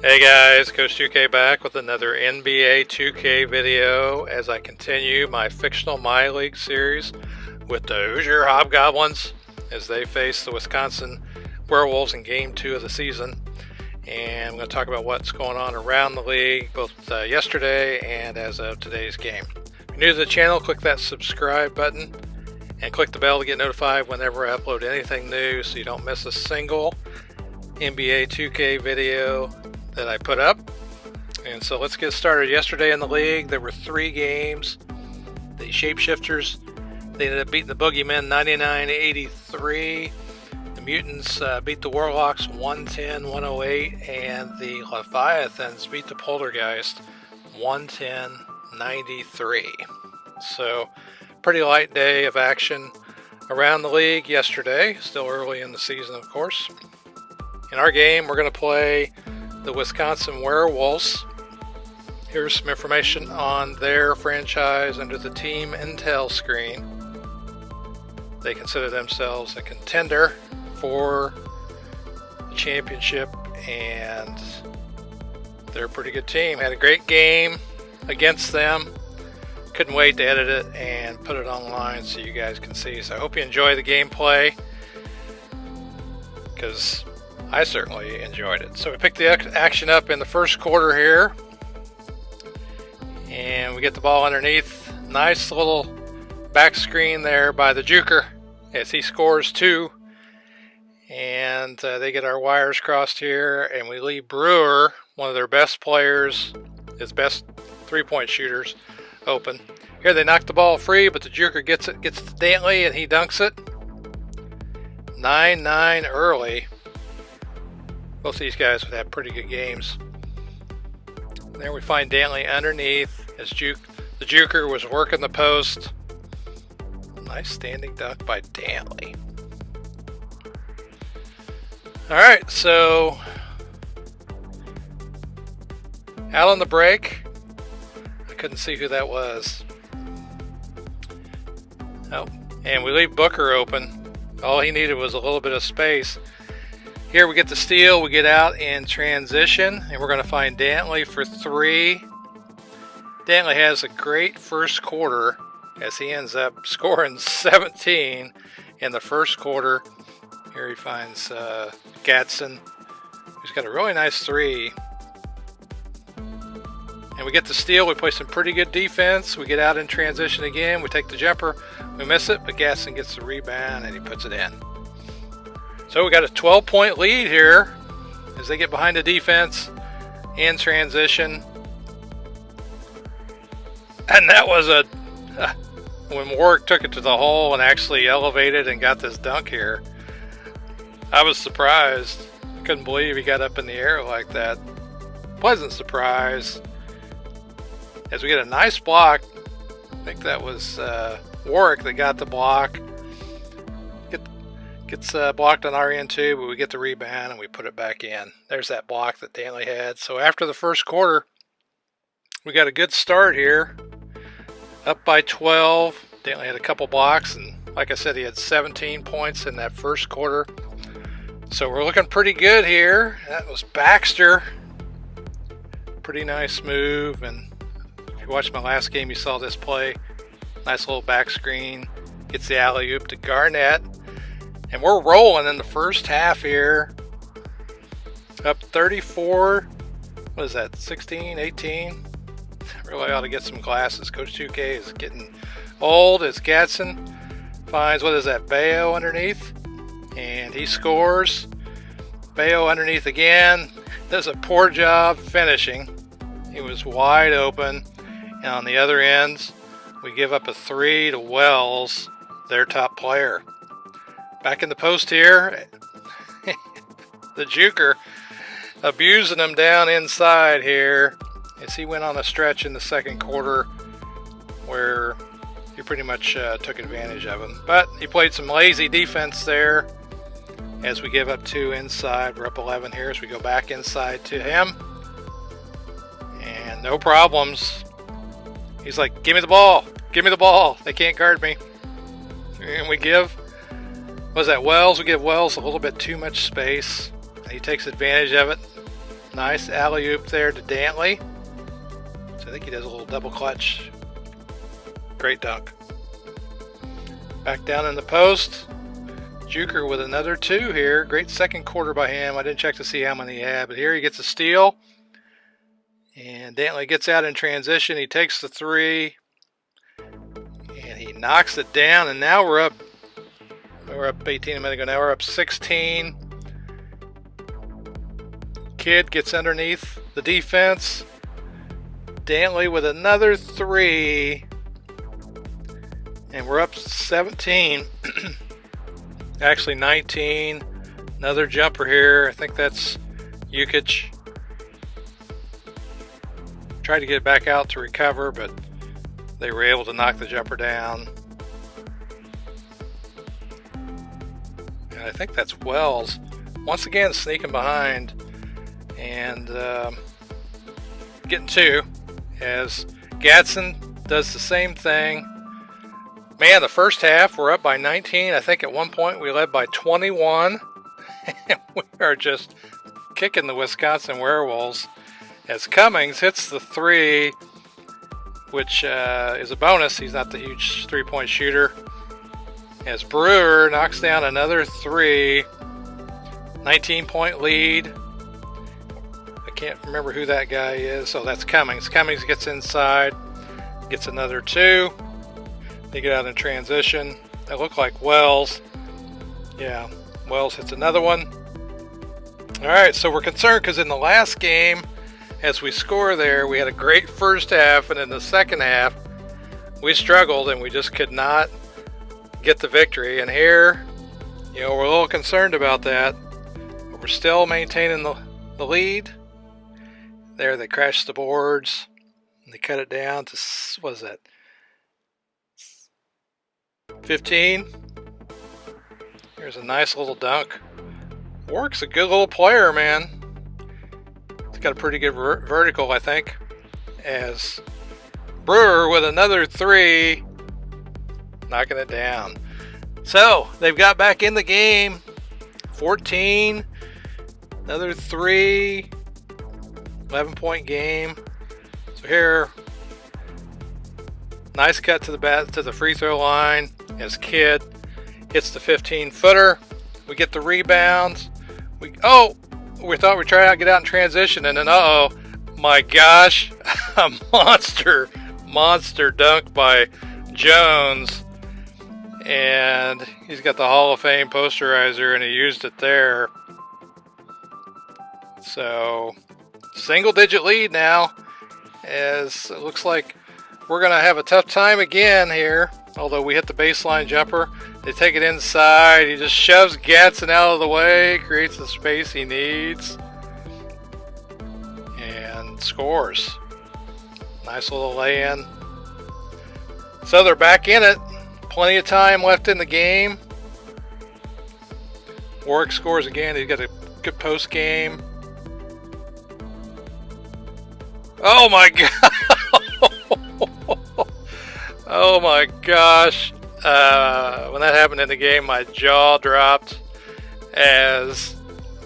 Hey guys, Coach 2K back with another NBA 2K video as I continue my fictional MyLeague series with the Hoosier Hobgoblins as they face the Wisconsin Werewolves in Game 2 of the season. And I'm going to talk about what's going on around the league, both yesterday and as of today's game. If you're new to the channel, click that subscribe button and click the bell to get notified whenever I upload anything new so you don't miss a single NBA 2K video that I put up. And so let's get started. Yesterday in the league there were 3 games. The Shapeshifters, they ended up beating the Boogeymen 99-83. The Mutants beat the Warlocks 110-108, and the Leviathans beat the Poltergeist 110-93. So pretty light day of action around the league yesterday. Still early in the season, of course. In our game we're going to play the Wisconsin Werewolves. Here's some information on their franchise under the team intel screen. They consider themselves a contender for the championship, and they're a pretty good team. Had a great game against them. Couldn't wait to edit it and put it online so you guys can see. So I hope you enjoy the gameplay, because I certainly enjoyed it. So we picked the action up in the first quarter here, and we get the ball underneath. Nice little back screen there by the Juker as he scores 2, and they get our wires crossed here, and we leave Brewer, one of their best players, his best 3-point shooters, open. Here they knock the ball free, but the Juker gets to Dantley, and he dunks it. 9-9 early. Both of these guys would have pretty good games. There we find Dantley underneath as the Juker was working the post. Nice standing dunk by Dantley. Alright, so out on the break, I couldn't see who that was. Oh, and we leave Booker open. All he needed was a little bit of space. Here we get the steal, we get out in transition, and we're going to find Dantley for 3. Dantley has a great first quarter as he ends up scoring 17 in the first quarter. Here he finds Gadsden, who's got a really nice 3. And we get the steal, we play some pretty good defense, we get out in transition again, we take the jumper, we miss it, but Gadsden gets the rebound and he puts it in. So we got a 12-point lead here as they get behind the defense in transition. And that was when Warwick took it to the hole and actually elevated and got this dunk here. I was surprised. I couldn't believe he got up in the air like that. Pleasant surprise. As we get a nice block. I think that was Warwick that got the block. Gets blocked on our end too, but we get the rebound and we put it back in. There's that block that Dantley had. So after the first quarter, we got a good start here. Up by 12. Dantley had a couple blocks, and like I said, he had 17 points in that first quarter. So we're looking pretty good here. That was Baxter. Pretty nice move, and if you watched my last game, you saw this play. Nice little back screen. Gets the alley-oop to Garnett. And we're rolling in the first half here. Up 34. What is that? 16, 18? Really ought to get some glasses. Coach 2K is getting old as Gadsden finds, what is that, Bayo underneath. And he scores. Bayo underneath again. Does a poor job finishing. He was wide open. And on the other ends, we give up a 3 to Wells, their top player. Back in the post here, the Juker abusing him down inside here as he went on a stretch in the second quarter where he pretty much took advantage of him. But he played some lazy defense there as we give up 2 inside. We're up 11 here as we go back inside to him. And no problems. He's like, give me the ball. Give me the ball. They can't guard me. And we give was that Wells? We give Wells a little bit too much space. He takes advantage of it. Nice alley-oop there to Dantley. So I think he does a little double clutch. Great dunk. Back down in the post. Juker with another 2 here. Great second quarter by him. I didn't check to see how many he had, but here he gets a steal. And Dantley gets out in transition. He takes the 3. And he knocks it down. And now we're up 18 a minute ago. Now we're up 16. Kid gets underneath the defense. Dantley with another 3. And we're up 17. Actually 19. Another jumper here. I think that's Jukic. Tried to get it back out to recover, but they were able to knock the jumper down. And I think that's Wells. Once again sneaking behind and getting 2 as Gadsden does the same thing. Man, the first half we're up by 19. I think at one point we led by 21. And we are just kicking the Wisconsin Werewolves as Cummings hits the 3, which is a bonus. He's not the huge three-point shooter. As Brewer knocks down another 3. 19-point lead. I can't remember who that guy is. So that's Cummings. Cummings gets inside, gets another 2. They get out in transition. That looked like Wells. Yeah, Wells hits another one. All right, so we're concerned because in the last game, as we score there, we had a great first half, and in the second half, we struggled and we just could not get the victory. And here, we're a little concerned about that. But we're still maintaining the lead. There, they crashed the boards. And they cut it down to, what is that? 15. Here's a nice little dunk. Warwick's a good little player, man. He's got a pretty good vertical, I think. As Brewer with another 3, knocking it down. So they've got back in the game. 14, another 3, 11-point game. So here, nice cut to the free throw line as Kidd hits the 15-footer. We get the rebound. We thought we'd try to get out in transition, and then my gosh, a monster dunk by Jones, and he's got the Hall of Fame posterizer, and he used it there. So single-digit lead now, as it looks like we're going to have a tough time again here. Although we hit the baseline jumper, they take it inside. He just shoves Gadsden out of the way, creates the space he needs, and scores. Nice little lay-in. So they're back in it. Plenty of time left in the game. Warwick scores again. He's got a good post game. Oh my God. Oh my gosh. When that happened in the game, my jaw dropped as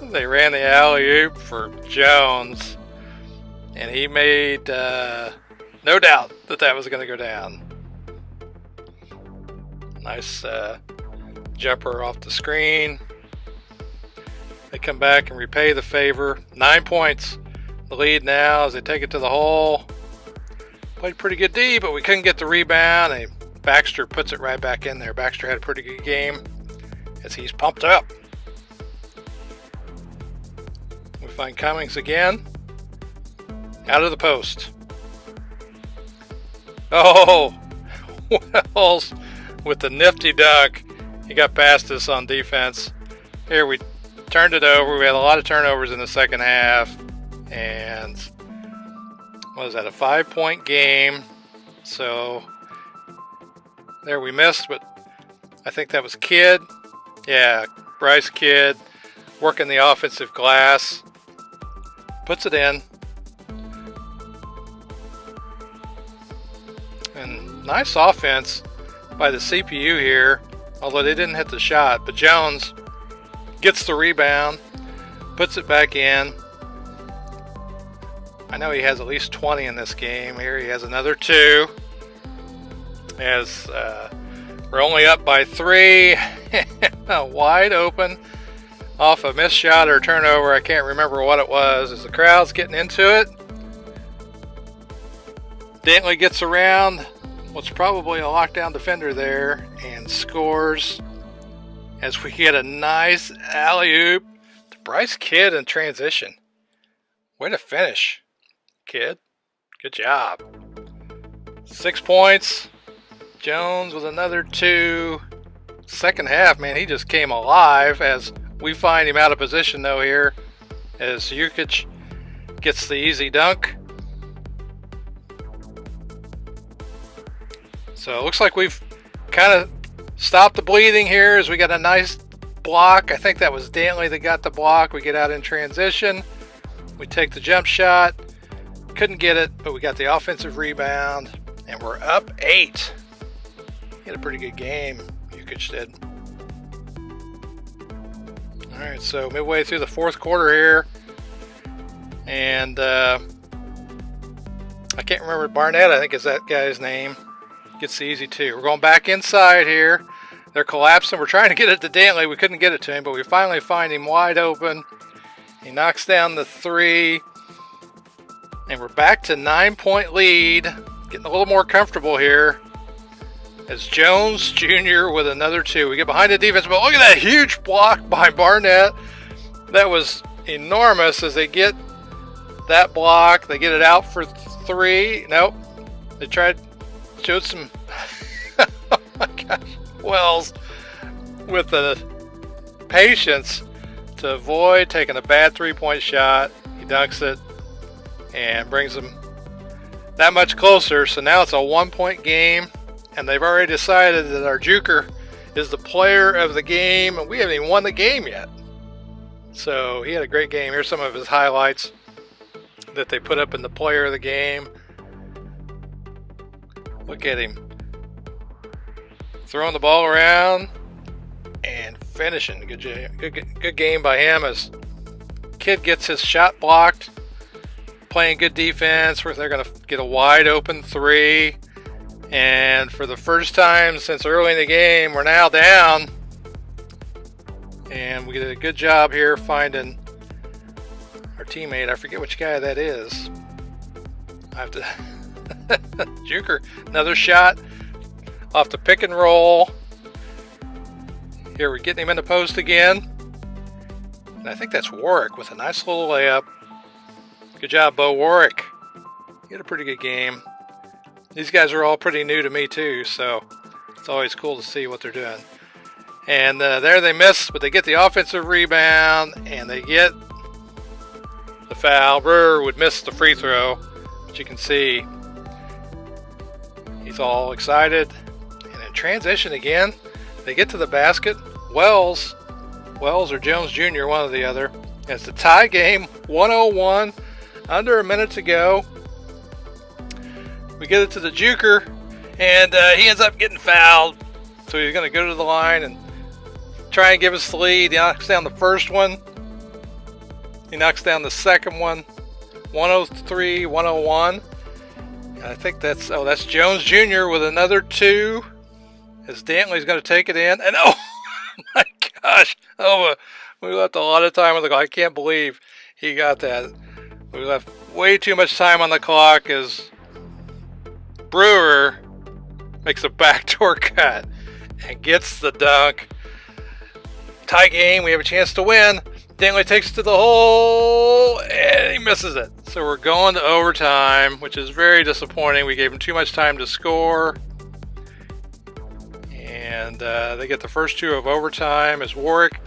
they ran the alley-oop for Jones. And he made no doubt that was going to go down. Nice jumper off the screen. They come back and repay the favor. 9 points. The lead now as they take it to the hole. Played pretty good D, but we couldn't get the rebound. And Baxter puts it right back in there. Baxter had a pretty good game as he's pumped up. We find Cummings again. Out of the post. Oh, Wells with the nifty dunk. He got past us on defense. Here we turned it over. We had a lot of turnovers in the second half. And what was that, a 5-point game? So there we missed, but I think that was Kidd. Yeah, Bryce Kidd working the offensive glass. Puts it in. And nice offense by the CPU here, although they didn't hit the shot. But Jones gets the rebound, puts it back in. I know he has at least 20 in this game. Here he has another 2. As we're only up by 3. Wide open off a missed shot or turnover. I can't remember what it was. As the crowd's getting into it, Dantley gets around what's probably a lockdown defender there and scores. As we get a nice alley-oop to Bryce Kidd in transition. Way to finish, Kidd. Good job. 6 points. Jones with another 2. Second half, man, he just came alive as we find him out of position though here. As Jukic gets the easy dunk. So it looks like we've kind of stopped the bleeding here as we got a nice block. I think that was Dantley that got the block. We get out in transition. We take the jump shot. Couldn't get it, but we got the offensive rebound. And we're up 8. He had a pretty good game, Jukic did. Alright, so midway through the 4th quarter here. And I can't remember, Barnett I think is that guy's name. Gets the easy 2. We're going back inside here. They're collapsing. We're trying to get it to Dantley. We couldn't get it to him, but we finally find him wide open. He knocks down the 3. And we're back to 9-point lead. Getting a little more comfortable here. As Jones Jr. with another 2. We get behind the defense, but look at that huge block by Barnett. That was enormous as they get that block. They get it out for 3. Nope. They showed some oh my gosh, Wells with the patience to avoid taking a bad 3-point shot. He dunks it and brings them that much closer. So now it's a 1-point game, and they've already decided that our Juker is the player of the game, and we haven't even won the game yet. So he had a great game. Here's some of his highlights that they put up in the player of the game. Look at him throwing the ball around and finishing. Good game by him as Kidd gets his shot blocked. Playing good defense where they're going to get a wide open 3. And for the first time since early in the game, we're now down. And we did a good job here finding our teammate. I forget which guy that is. I have to... Juker, another shot off the pick and roll. Here we're getting him in the post again. And I think that's Warwick with a nice little layup. Good job, Bo Warwick. He had a pretty good game. These guys are all pretty new to me too, so it's always cool to see what they're doing. And there they miss, but they get the offensive rebound, and they get the foul. Brewer would miss the free throw, but you can see he's all excited. And in transition again, they get to the basket. Wells or Jones Jr., one or the other. It's the tie game, 101, under a minute to go. We get it to the Juker, and he ends up getting fouled. So he's going to go to the line and try and give us the lead. He knocks down the first one. He knocks down the second one. 103-101. I think that's Jones Jr. with another 2. As Dantley's going to take it in. And oh my gosh. We left a lot of time on the clock. I can't believe he got that. We left way too much time on the clock as Brewer makes a backdoor cut and gets the dunk. Tie game. We have a chance to win. Dantley takes it to the hole and he misses it. So we're going to overtime, which is very disappointing. We gave him too much time to score. And they get the first 2 of overtime as Warwick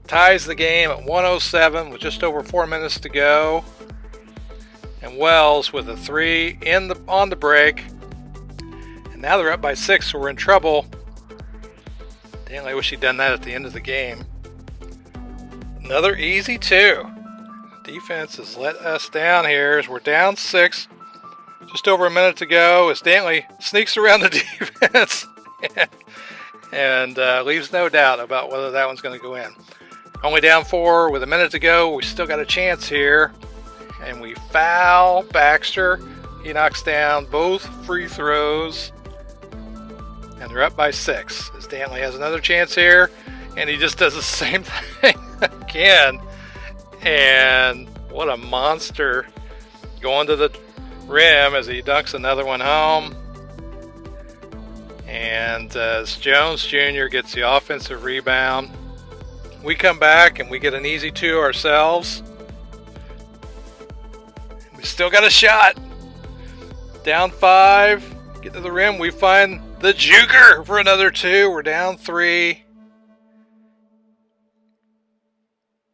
ties the game at 107 with just over 4 minutes to go. And Wells with a 3 on the break. And now they're up by 6, so we're in trouble. Dantley, I wish he'd done that at the end of the game. Another easy 2. Defense has let us down here as we're down 6. Just over a minute to go as Dantley sneaks around the defense and leaves no doubt about whether that one's going to go in. Only down 4 with a minute to go. We still got a chance here. and we foul Baxter. He knocks down both free throws, and they're up by 6. As Dantley has another chance here, and he just does the same thing again. And what a monster, going to the rim as he dunks another one home. And as Jones Jr. gets the offensive rebound, we come back and we get an easy 2 ourselves. We still got a shot. Down 5, get to the rim, we find the Juker for another 2. We're down 3.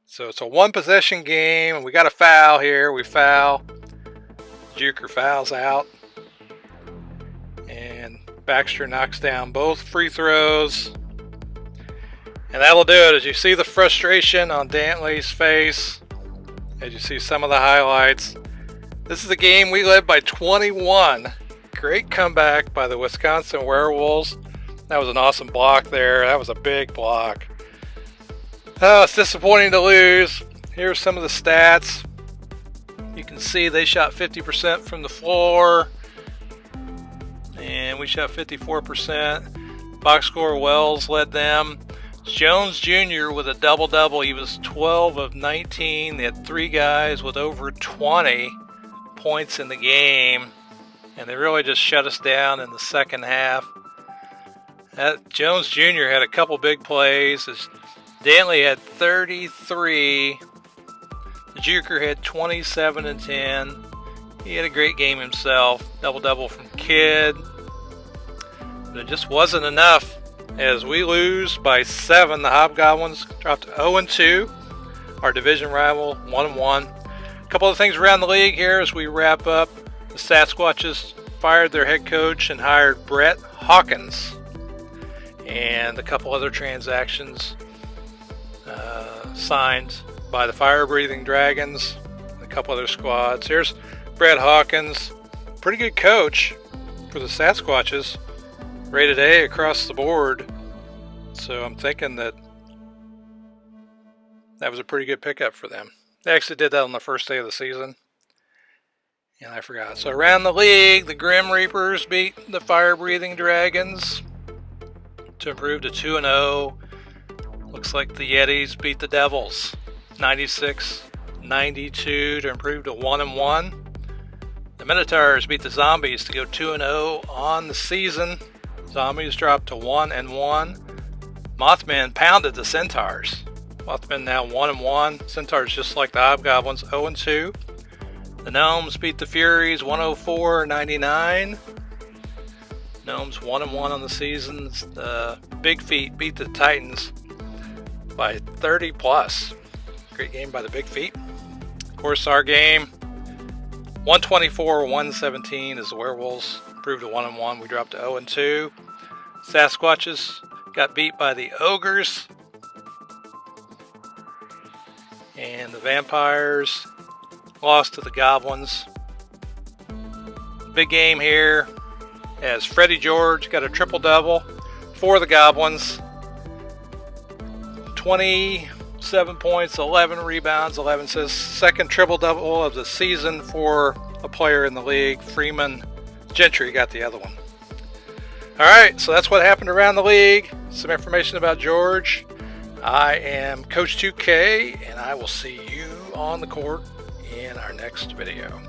So it's a 1-possession game, and we got a foul here. We foul. Juker fouls out. And Baxter knocks down both free throws. And that'll do it. As you see the frustration on Dantley's face, as you see some of the highlights. This is a game we led by 21. Great comeback by the Wisconsin Werewolves. That was an awesome block there. That was a big block. Oh, it's disappointing to lose. Here's some of the stats. You can see they shot 50% from the floor, and we shot 54%. Box score, Wells led them. Jones Jr. with a double-double. He was 12 of 19. They had 3 guys with over 20 points in the game, and they really just shut us down in the second half. Jones Jr. had a couple big plays. Dantley had 33. The Juker had 27 and 10. He had a great game himself. Double-double from Kidd. But it just wasn't enough. As we lose by 7, the Hobgoblins dropped to 0-2. Our division rival, 1-1. A couple of things around the league here as we wrap up. The Sasquatches fired their head coach and hired Brett Hawkins. And a couple other transactions signed by the Fire-Breathing Dragons, a couple other squads. Here's Brett Hawkins, pretty good coach for the Sasquatches, rated A across the board. So I'm thinking that was a pretty good pickup for them. They actually did that on the first day of the season, and I forgot. So around the league, the Grim Reapers beat the Fire-Breathing Dragons to improve to 2-0. Looks like the Yetis beat the Devils 96-92 to improve to 1-1. The Minotaurs beat the Zombies to go 2-0 on the season. Zombies dropped to 1-1. Mothmen pounded the Centaurs. Mothmen now 1-1. Centaurs, just like the Hobgoblins, 0-2. The Gnomes beat the Furies 104-99. Gnomes 1-1 on the season. The Big Feet beat the Titans by 30 plus. Great game by the Big Feet. Of course, our game 124-117 as the Werewolves improved to 1-1. We dropped to 0-2. Sasquatches got beat by the Ogres. And the Vampires lost to the Goblins. Big game here as Freddie George got a triple-double for the Goblins. 27 points, 11 rebounds, 11 assists. Second triple-double of the season for a player in the league. Freeman Gentry got the other one. All right, so that's what happened around the league. Some information about George. I am Coach 2K, and I will see you on the court in our next video.